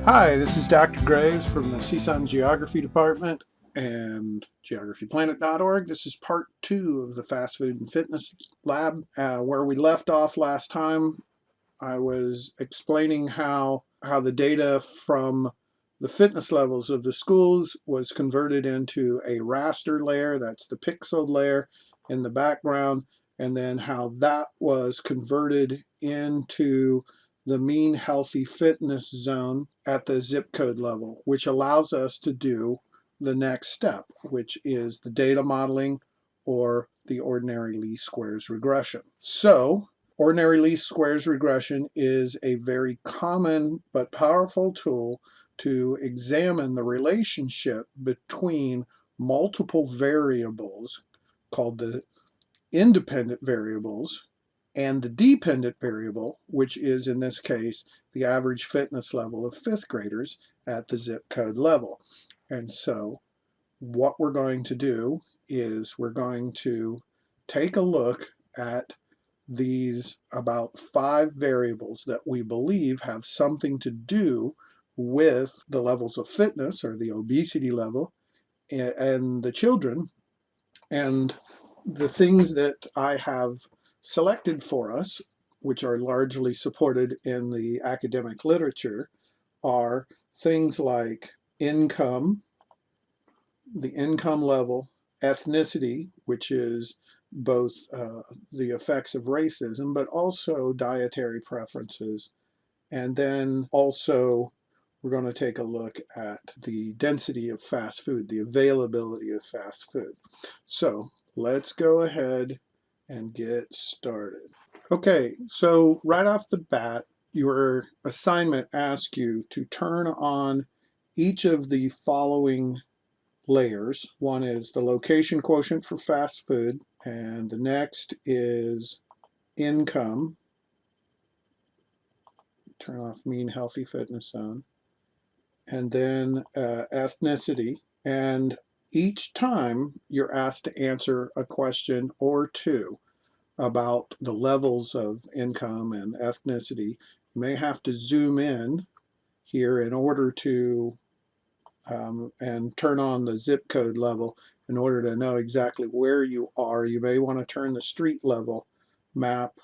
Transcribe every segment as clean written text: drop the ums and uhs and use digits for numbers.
Hi, this is Dr. Graves from the CSUN Geography Department and geographyplanet.org. This is part 2 of the Fast Food and Fitness Lab. Where we left off last time, I was explaining how the data from the fitness levels of the schools was converted into a raster layer, that's the pixel layer in the background, and then how that was converted into the mean healthy fitness zone at the zip code level, which allows us to do the next step, which is the data modeling or the ordinary least squares regression. So ordinary least squares regression is a very common but powerful tool to examine the relationship between multiple variables called the independent variables and the dependent variable, which is in this case the average fitness level of 5th graders at the zip code level. And so what we're going to do is we're going to take a look at these about 5 variables that we believe have something to do with the levels of fitness or the obesity level and the children. And the things that I have selected for us, which are largely supported in the academic literature, are things like income, the income level, ethnicity, which is both the effects of racism, but also dietary preferences. And then also we're going to take a look at the density of fast food, the availability of fast food. So let's go ahead and get started. Okay, so right off the bat, your assignment asks you to turn on each of the following layers. One is the location quotient for fast food, and the next is income. Turn off mean healthy fitness zone. And then ethnicity. And each time you're asked to answer a question or two about the levels of income and ethnicity. You may have to zoom in here in order to and turn on the zip code level in order to know exactly where you are. You may want to turn the street level map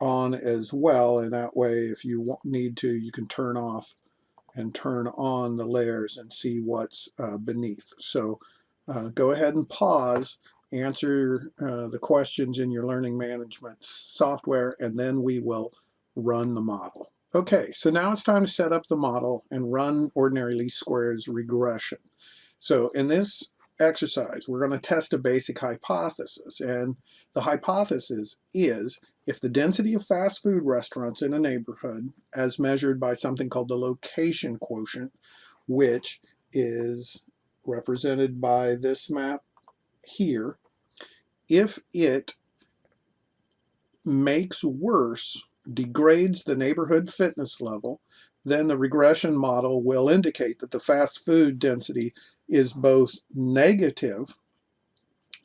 on as well, and that way if you need to, you can turn off and turn on the layers and see what's beneath. So go ahead and pause, answer the questions in your learning management software, and then we will run the model. Okay, so now it's time to set up the model and run ordinary least squares regression. So in this exercise, we're going to test a basic hypothesis, and the hypothesis is if the density of fast food restaurants in a neighborhood, as measured by something called the location quotient, which is represented by this map here, if it makes worse, degrades the neighborhood fitness level, then the regression model will indicate that the fast food density is both negative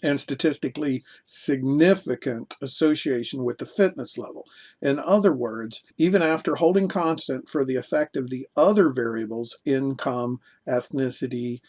and statistically significant association with the fitness level. In other words, even after holding constant for the effect of the other variables, income, ethnicity,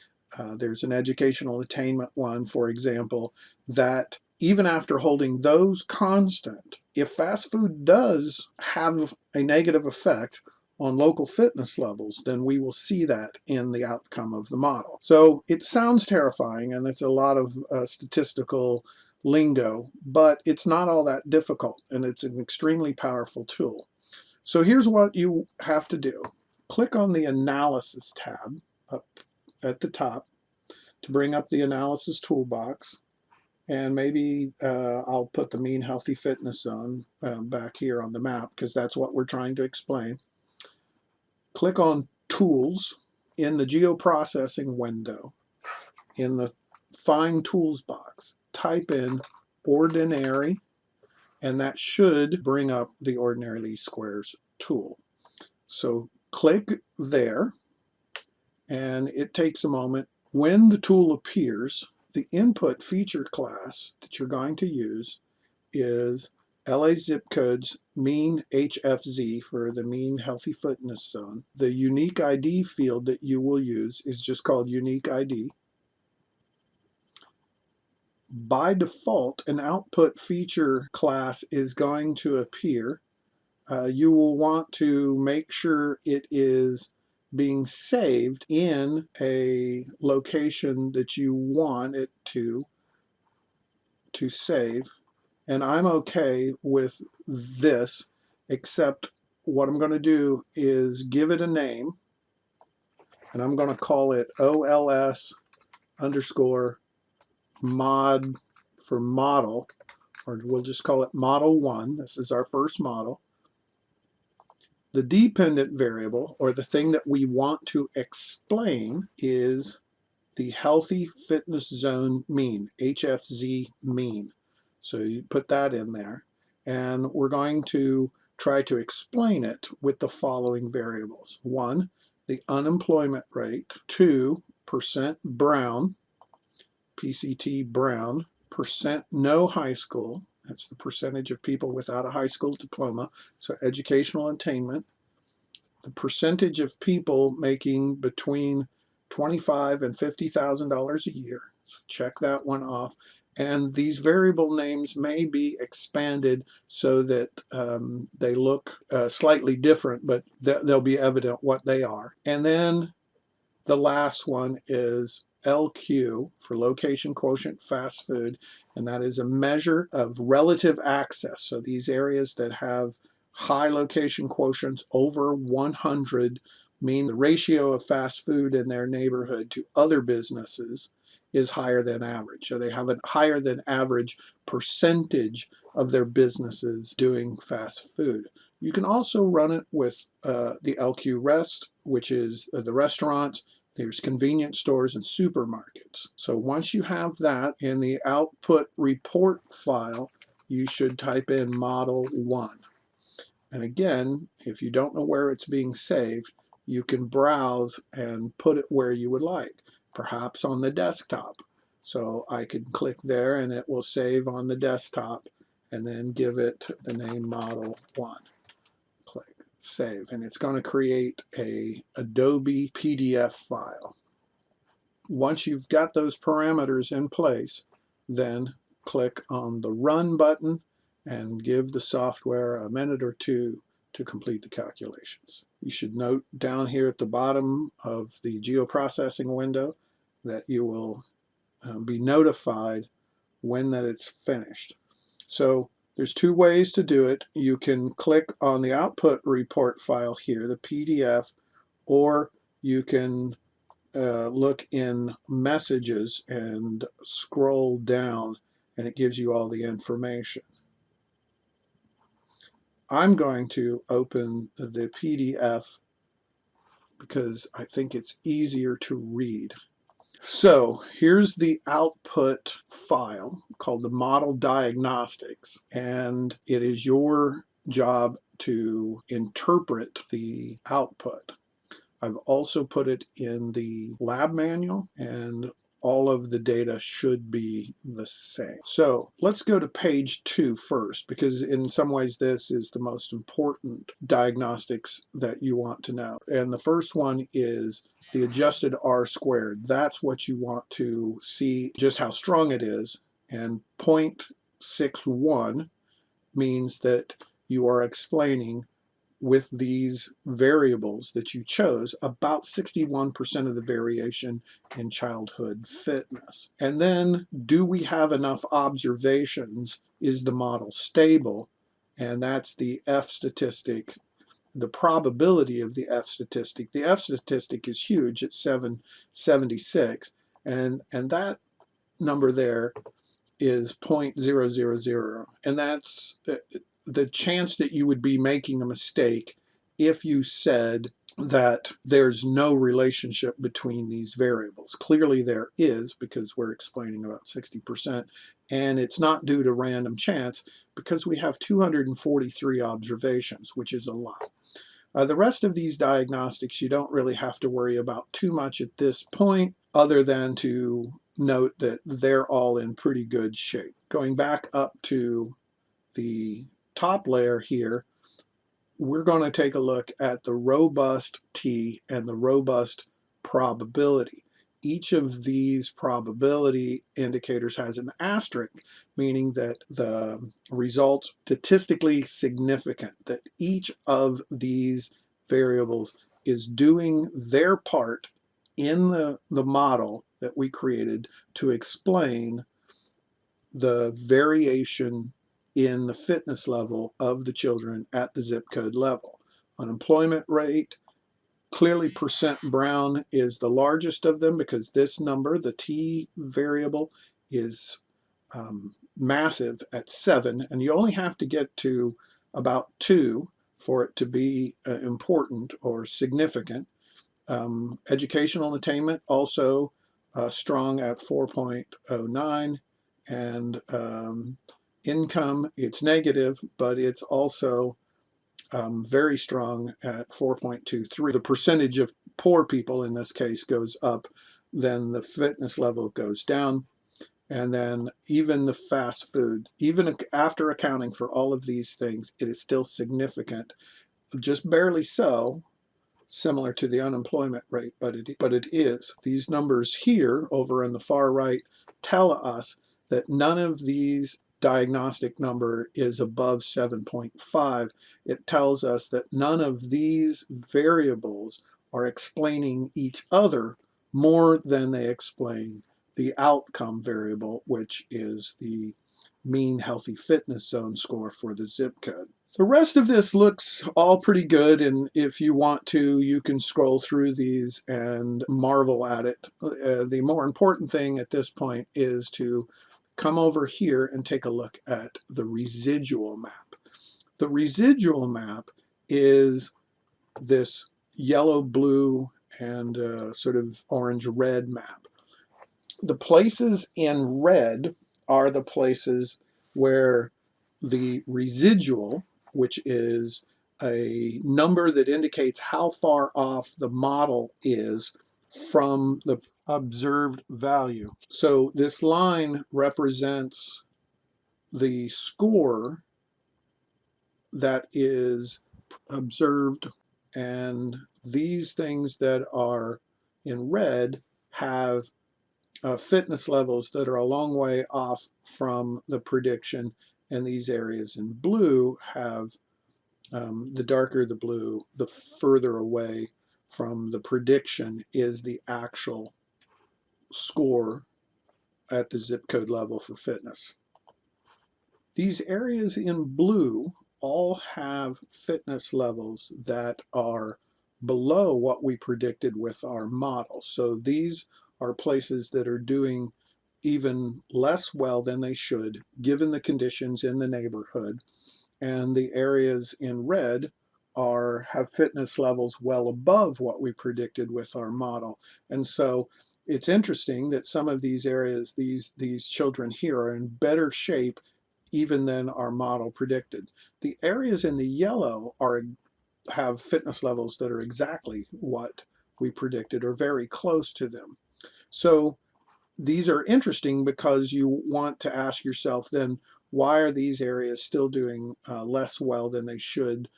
there's an educational attainment one, for example, that even after holding those constant, if fast food does have a negative effect on local fitness levels, then we will see that in the outcome of the model. So it sounds terrifying, and it's a lot of statistical lingo, but it's not all that difficult, and it's an extremely powerful tool. So here's what you have to do. Click on the Analysis tab up at the top to bring up the Analysis toolbox. And maybe I'll put the mean healthy fitness zone back here on the map because that's what we're trying to explain. Click on Tools in the Geoprocessing window. In the Find Tools box, type in Ordinary, and that should bring up the Ordinary Least Squares tool. So click there, and it takes a moment. When the tool appears, the input feature class that you're going to use is LA zip codes, mean HFZ for the mean healthy fitness zone. The unique ID field that you will use is just called unique ID. By default, an output feature class is going to appear. You will want to make sure it is being saved in a location that you want it to save. And I'm okay with this, except what I'm going to do is give it a name, and I'm going to call it OLS underscore mod for model, or we'll just call it model 1. This is our first model. The dependent variable, or the thing that we want to explain, is the healthy fitness zone mean, HFZ mean. So you put that in there, and we're going to try to explain it with the following variables. 1, the unemployment rate. 2, percent brown, PCT brown. Percent no high school, that's the percentage of people without a high school diploma, so educational attainment. The percentage of people making between $25,000 and $50,000 a year. So check that one off. And these variable names may be expanded so that they look slightly different, but they'll be evident what they are. And then the last one is LQ for location quotient fast food, and that is a measure of relative access. So these areas that have high location quotients over 100 mean the ratio of fast food in their neighborhood to other businesses is higher than average. So they have a higher than average percentage of their businesses doing fast food. You can also run it with the LQ rest, which is the restaurants. There's convenience stores and supermarkets. So once you have that in the output report file, you should type in model 1. And again, if you don't know where it's being saved, you can browse and put it where you would like, perhaps on the desktop. So I can click there and it will save on the desktop, and then give it the name model 1. Click save, and it's going to create a Adobe PDF file. Once you've got those parameters in place, then click on the Run button and give the software a minute or two to complete the calculations. You should note down here at the bottom of the geoprocessing window that you will be notified when that it's finished. So there's 2 ways to do it. You can click on the output report file here, the PDF, or you can look in messages and scroll down, and it gives you all the information. I'm going to open the PDF because I think it's easier to read. So here's the output file called the model Diagnostics, and it is your job to interpret the output. I've also put it in the lab manual, and all of the data should be the same. So let's go to page 2 first, because in some ways this is the most important diagnostics that you want to know. And the first one is the adjusted R squared. That's what you want to see just how strong it is. And 0.61 means that you are explaining with these variables that you chose about 61% of the variation in childhood fitness. And then, do we have enough observations? Is the model stable? And that's the F statistic, the probability of the F statistic. The F statistic is huge at 776, and that number there is 0.000, and that's the chance that you would be making a mistake if you said that there's no relationship between these variables. Clearly there is, because we're explaining about 60%, and it's not due to random chance because we have 243 observations, which is a lot. The rest of these diagnostics you don't really have to worry about too much at this point, other than to note that they're all in pretty good shape. Going back up to the top layer here, we're going to take a look at the robust T and the robust probability. Each of these probability indicators has an asterisk, meaning that the results statistically significant, that each of these variables is doing their part in the model that we created to explain the variation in the fitness level of the children at the zip code level. Unemployment rate, clearly percent brown is the largest of them because this number, the T variable, is massive at 7, and you only have to get to about 2 for it to be important or significant. Educational attainment also strong at 4.09, and income, it's negative, but it's also very strong at 4.23. The percentage of poor people in this case goes up, then the fitness level goes down, and then even the fast food, even after accounting for all of these things, it is still significant, just barely so, similar to the unemployment rate, but it is. These numbers here over in the far right tell us that none of these diagnostic number is above 7.5. It tells us that none of these variables are explaining each other more than they explain the outcome variable, which is the mean healthy fitness zone score for the zip code. The rest of this looks all pretty good, and if you want to, you can scroll through these and marvel at it. The more important thing at this point is to come over here and take a look at the residual map. The residual map is this yellow, blue, and sort of orange-red map. The places in red are the places where the residual, which is a number that indicates how far off the model is from the observed value. So this line represents the score that is observed, and these things that are in red have fitness levels that are a long way off from the prediction, and these areas in blue have, the darker the blue, the further away from the prediction is the actual score at the zip code level for fitness. These areas in blue all have fitness levels that are below what we predicted with our model. So these are places that are doing even less well than they should, given the conditions in the neighborhood. And the areas in red have fitness levels well above what we predicted with our model. And so it's interesting that some of these areas, these children here, are in better shape even than our model predicted. The areas in the yellow have fitness levels that are exactly what we predicted or very close to them. So these are interesting because you want to ask yourself then, why are these areas still doing less well than they should,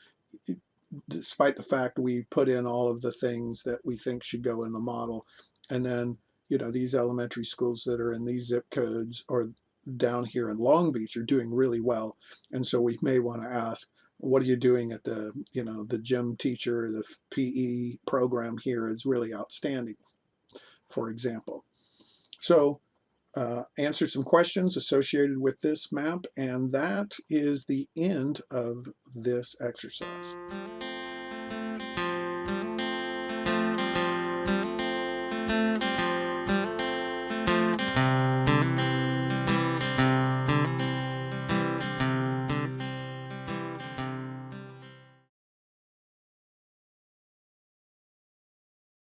despite the fact we put in all of the things that we think should go in the model? And then, you know, these elementary schools that are in these zip codes or down here in Long Beach are doing really well. And so we may want to ask, what are you doing at the, you know, the gym teacher, the PE program here is really outstanding, for example. So answer some questions associated with this map, and that is the end of this exercise.